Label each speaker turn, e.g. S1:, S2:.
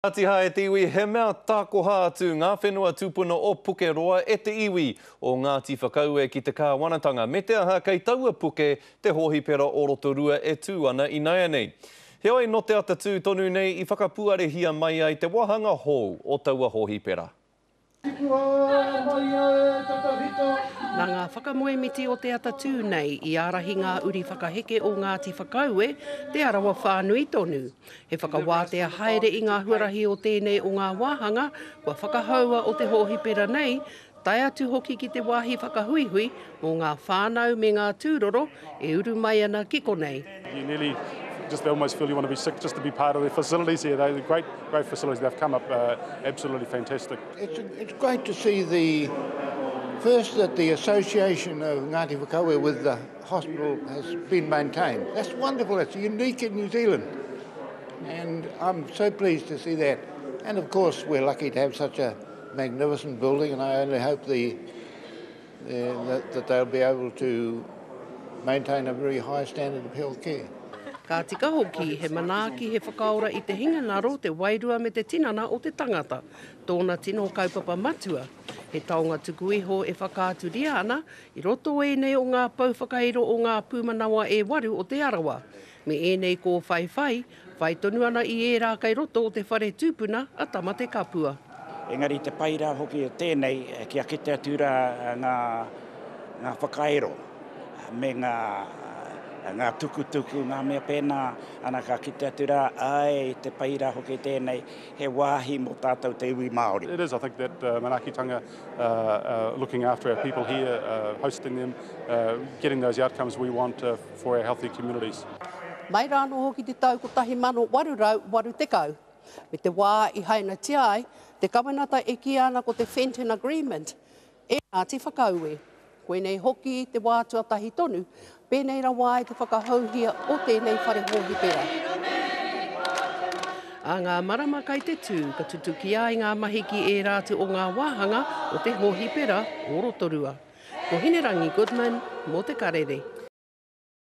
S1: Atiha e te iwi, he mea tākoha atu ngā whenua tūpuna o Pukeroa e te iwi o Ngāti Whakaue ki te kāwanatanga. Me te aha kei taua puke te hohipera o Rotorua e tū ana i Naianei. Heoi no te ata tū tonu nei i whakapuarehia mai ai te wahanga hou o taua hohipera.
S2: Nā ngā whakamoemiti o te ata tū nei i arahi ngā uri whakaheke o Ngāti Whakaue, te arawa whānui tonu. He whakawātea haere i ngā huarahi o tēnei o ngā wāhanga, kua whakahaua o te hohipera nei, tai atu hoki ki te wāhi whakahuihui o ngā whānau me ngā tūroro e uru mai ana ki konei.
S3: You nearly just almost feel you want to be sick just to be part of the facilities here. They're great facilities. They've come up absolutely fantastic.
S4: It's great to see first that the association of Ngāti Whakaue with the hospital has been maintained. That's wonderful. It's unique in New Zealand. And I'm so pleased to see that. And of course, we're lucky to have such a magnificent building, and I only hope that they'll be able to maintain a very high standard of health care.
S2: Ka tika hoki, he manaaki he whakaora i te hinganaro, te wairua me te tinana o te tangata. Tōna tino kaupapa matua. He taonga tuku iho e whakaaturia ana, i roto e nei o ngā pauwhakairo o ngā pūmanawa e waru o te arawa. Me e nei ko whai tonu ana i e rā kai roto o te whare tūpuna a Tamate Kapua.
S5: Engari te paira hoki o tēnei, kia kite atura ngā whakairo, me ngā tukutuku, ngā mea pēnā, ana ka kite atura, ai, te paira hoki tēnei, he wāhi mo tātou te iwi Māori.
S3: It is, I think, that Manaakitanga looking after our people here, hosting them, getting those outcomes we want for our healthy communities.
S2: Mai rāno hoki te tau ko tahi mano waru tekau. Me te wā i haina te ai, te kawanata e ki ana ko te Fenton Agreement. E Ngāti Whakaue. Koe nei hoki te wā tuatahi tonu, pēnei ra wā te whakahauhia o tēnei whare hohipera. A ngā marama kai te tū, ka tutuki ai ngā mahiki e rātu o ngā wāhanga o te hohipera o Rotorua. Ko Hinerangi Goodman, mō te karere.